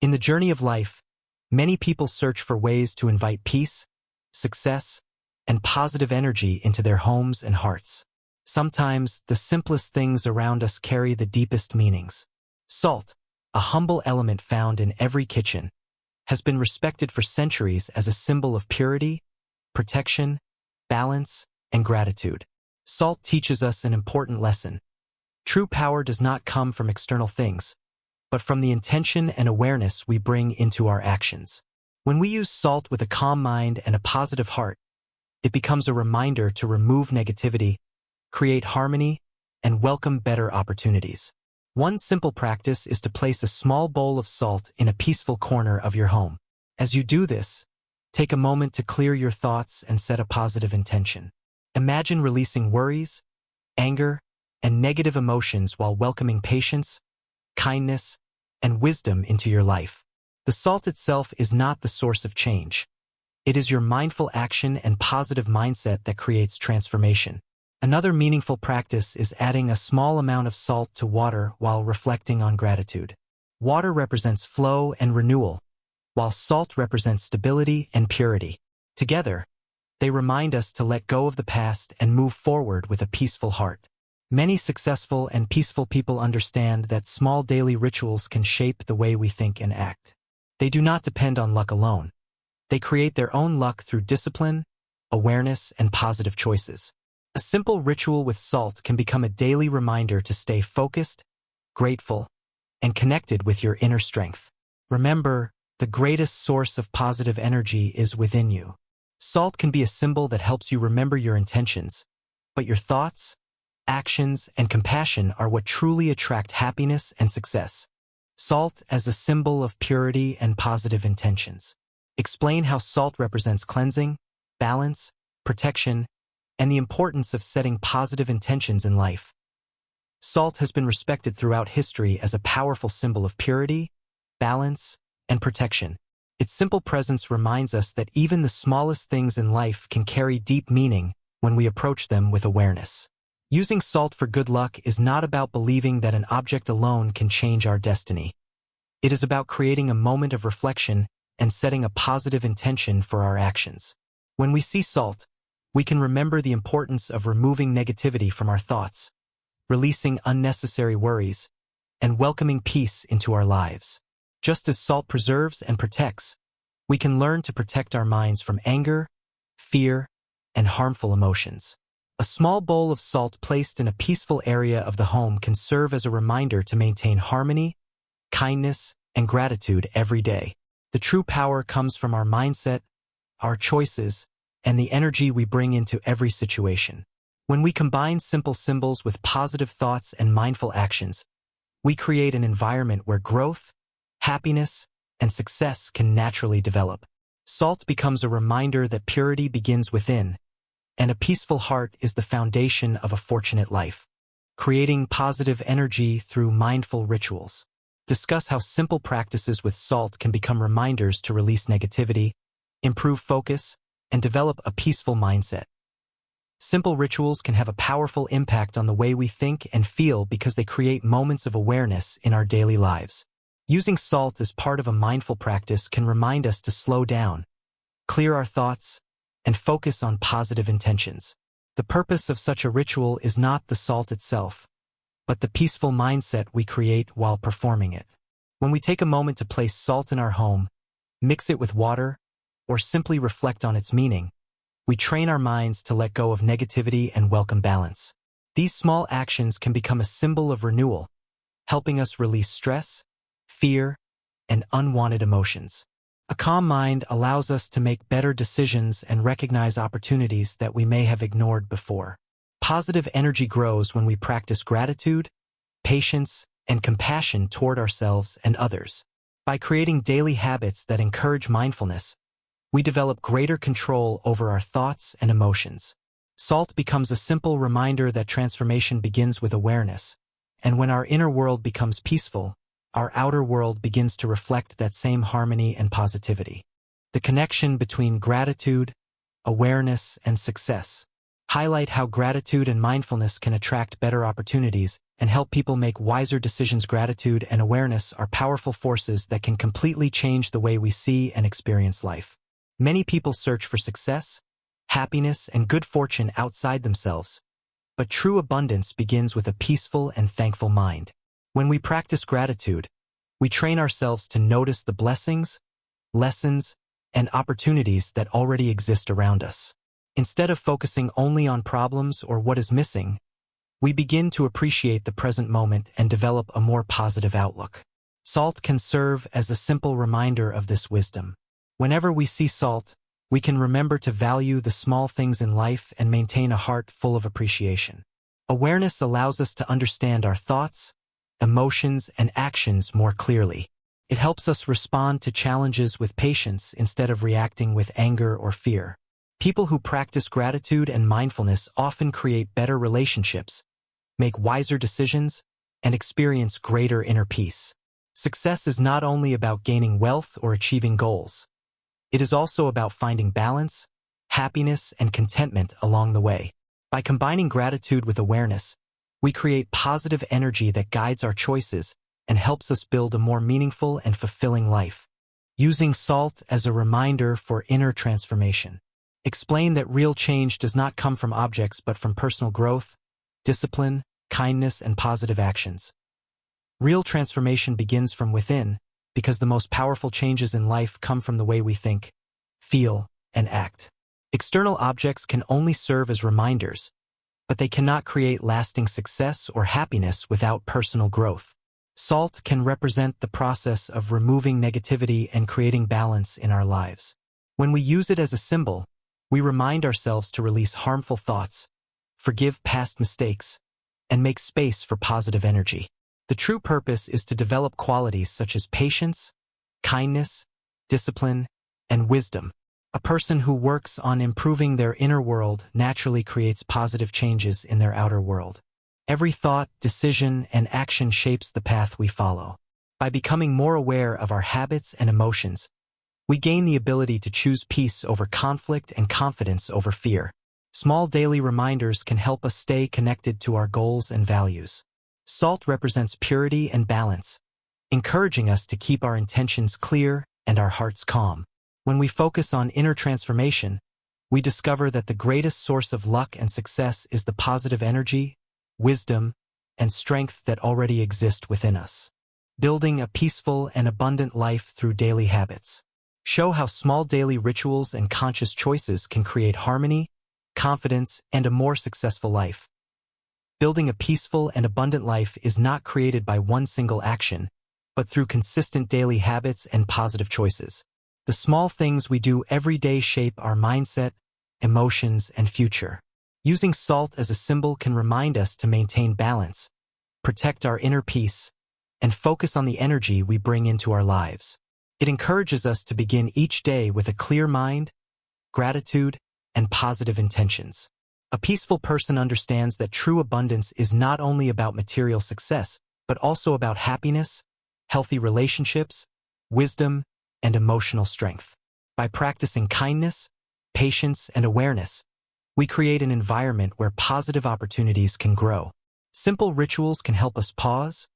In the journey of life, many people search for ways to invite peace, success, and positive energy into their homes and hearts. Sometimes, the simplest things around us carry the deepest meanings. Salt, a humble element found in every kitchen, has been respected for centuries as a symbol of purity, protection, balance, and gratitude. Salt teaches us an important lesson. True power does not come from external things, but from the intention and awareness we bring into our actions. When we use salt with a calm mind and a positive heart, it becomes a reminder to remove negativity, create harmony, and welcome better opportunities. One simple practice is to place a small bowl of salt in a peaceful corner of your home. As you do this, take a moment to clear your thoughts and set a positive intention. Imagine releasing worries, anger, and negative emotions while welcoming patience, kindness, and wisdom into your life. The salt itself is not the source of change. It is your mindful action and positive mindset that creates transformation. Another meaningful practice is adding a small amount of salt to water while reflecting on gratitude. Water represents flow and renewal, while salt represents stability and purity. Together, they remind us to let go of the past and move forward with a peaceful heart. Many successful and peaceful people understand that small daily rituals can shape the way we think and act. They do not depend on luck alone. They create their own luck through discipline, awareness, and positive choices. A simple ritual with salt can become a daily reminder to stay focused, grateful, and connected with your inner strength. Remember, the greatest source of positive energy is within you. Salt can be a symbol that helps you remember your intentions, but your thoughts, actions, and compassion are what truly attract happiness and success. Salt as a symbol of purity and positive intentions. Explain how salt represents cleansing, balance, protection, and the importance of setting positive intentions in life. Salt has been respected throughout history as a powerful symbol of purity, balance, and protection. Its simple presence reminds us that even the smallest things in life can carry deep meaning when we approach them with awareness. Using salt for good luck is not about believing that an object alone can change our destiny. It is about creating a moment of reflection and setting a positive intention for our actions. When we see salt, we can remember the importance of removing negativity from our thoughts, releasing unnecessary worries, and welcoming peace into our lives. Just as salt preserves and protects, we can learn to protect our minds from anger, fear, and harmful emotions. A small bowl of salt placed in a peaceful area of the home can serve as a reminder to maintain harmony, kindness, and gratitude every day. The true power comes from our mindset, our choices, and the energy we bring into every situation. When we combine simple symbols with positive thoughts and mindful actions, we create an environment where growth, happiness, and success can naturally develop. Salt becomes a reminder that purity begins within, and a peaceful heart is the foundation of a fortunate life. Creating positive energy through mindful rituals. Discuss how simple practices with salt can become reminders to release negativity, improve focus, and develop a peaceful mindset. Simple rituals can have a powerful impact on the way we think and feel because they create moments of awareness in our daily lives. Using salt as part of a mindful practice can remind us to slow down, clear our thoughts, and focus on positive intentions. The purpose of such a ritual is not the salt itself, but the peaceful mindset we create while performing it. When we take a moment to place salt in our home, mix it with water, or simply reflect on its meaning, we train our minds to let go of negativity and welcome balance. These small actions can become a symbol of renewal, helping us release stress, fear, and unwanted emotions. A calm mind allows us to make better decisions and recognize opportunities that we may have ignored before. Positive energy grows when we practice gratitude, patience, and compassion toward ourselves and others. By creating daily habits that encourage mindfulness, we develop greater control over our thoughts and emotions. Salt becomes a simple reminder that transformation begins with awareness, and when our inner world becomes peaceful, our outer world begins to reflect that same harmony and positivity. The connection between gratitude, awareness, and success highlight how gratitude and mindfulness can attract better opportunities and help people make wiser decisions. Gratitude and awareness are powerful forces that can completely change the way we see and experience life. Many people search for success, happiness, and good fortune outside themselves, but true abundance begins with a peaceful and thankful mind. When we practice gratitude, we train ourselves to notice the blessings, lessons, and opportunities that already exist around us. Instead of focusing only on problems or what is missing, we begin to appreciate the present moment and develop a more positive outlook. Salt can serve as a simple reminder of this wisdom. Whenever we see salt, we can remember to value the small things in life and maintain a heart full of appreciation. Awareness allows us to understand our thoughts, emotions, and actions more clearly. It helps us respond to challenges with patience instead of reacting with anger or fear. People who practice gratitude and mindfulness often create better relationships, make wiser decisions, and experience greater inner peace. Success is not only about gaining wealth or achieving goals. It is also about finding balance, happiness, and contentment along the way. By combining gratitude with awareness, we create positive energy that guides our choices and helps us build a more meaningful and fulfilling life. Using salt as a reminder for inner transformation. Explain that real change does not come from objects but from personal growth, discipline, kindness, and positive actions. Real transformation begins from within, because the most powerful changes in life come from the way we think, feel, and act. External objects can only serve as reminders, but they cannot create lasting success or happiness without personal growth. Salt can represent the process of removing negativity and creating balance in our lives. When we use it as a symbol, we remind ourselves to release harmful thoughts, forgive past mistakes, and make space for positive energy. The true purpose is to develop qualities such as patience, kindness, discipline, and wisdom. A person who works on improving their inner world naturally creates positive changes in their outer world. Every thought, decision, and action shapes the path we follow. By becoming more aware of our habits and emotions, we gain the ability to choose peace over conflict and confidence over fear. Small daily reminders can help us stay connected to our goals and values. Salt represents purity and balance, encouraging us to keep our intentions clear and our hearts calm. When we focus on inner transformation, we discover that the greatest source of luck and success is the positive energy, wisdom, and strength that already exist within us. Building a peaceful and abundant life through daily habits. Show how small daily rituals and conscious choices can create harmony, confidence, and a more successful life. Building a peaceful and abundant life is not created by one single action, but through consistent daily habits and positive choices. The small things we do every day shape our mindset, emotions, and future. Using salt as a symbol can remind us to maintain balance, protect our inner peace, and focus on the energy we bring into our lives. It encourages us to begin each day with a clear mind, gratitude, and positive intentions. A peaceful person understands that true abundance is not only about material success, but also about happiness, healthy relationships, wisdom, and emotional strength. By practicing kindness, patience, and awareness, we create an environment where positive opportunities can grow. Simple rituals can help us pause,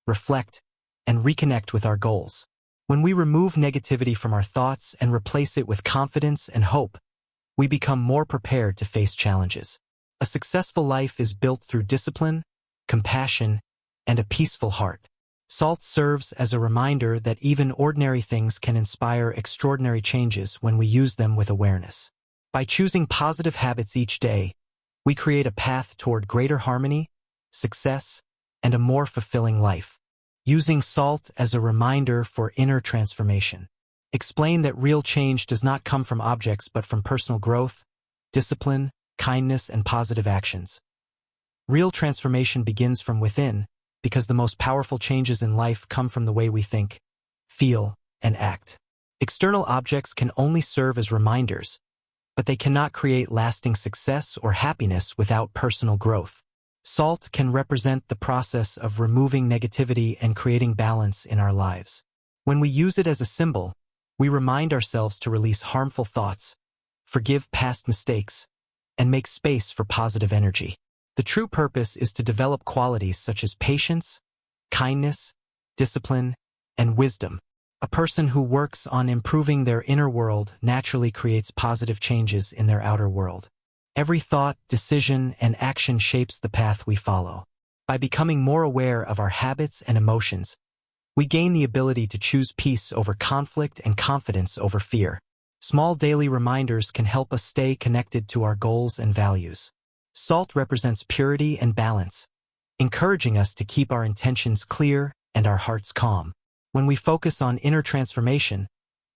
reflect, and reconnect with our goals. When we remove negativity from our thoughts and replace it with confidence and hope, we become more prepared to face challenges. A successful life is built through discipline, compassion, and a peaceful heart. Salt serves as a reminder that even ordinary things can inspire extraordinary changes when we use them with awareness. By choosing positive habits each day, we create a path toward greater harmony, success, and a more fulfilling life. Using salt as a reminder for inner transformation. Explain that real change does not come from objects but from personal growth, discipline, kindness, and positive actions. Real transformation begins from within, because the most powerful changes in life come from the way we think, feel, and act. External objects can only serve as reminders, but they cannot create lasting success or happiness without personal growth. Salt can represent the process of removing negativity and creating balance in our lives. When we use it as a symbol, we remind ourselves to release harmful thoughts, forgive past mistakes, and make space for positive energy. The true purpose is to develop qualities such as patience, kindness, discipline, and wisdom. A person who works on improving their inner world naturally creates positive changes in their outer world. Every thought, decision, and action shapes the path we follow. By becoming more aware of our habits and emotions, we gain the ability to choose peace over conflict and confidence over fear. Small daily reminders can help us stay connected to our goals and values. Salt represents purity and balance, encouraging us to keep our intentions clear and our hearts calm. When we focus on inner transformation,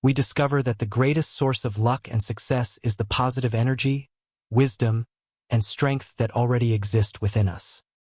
we discover that the greatest source of luck and success is the positive energy, wisdom, and strength that already exist within us.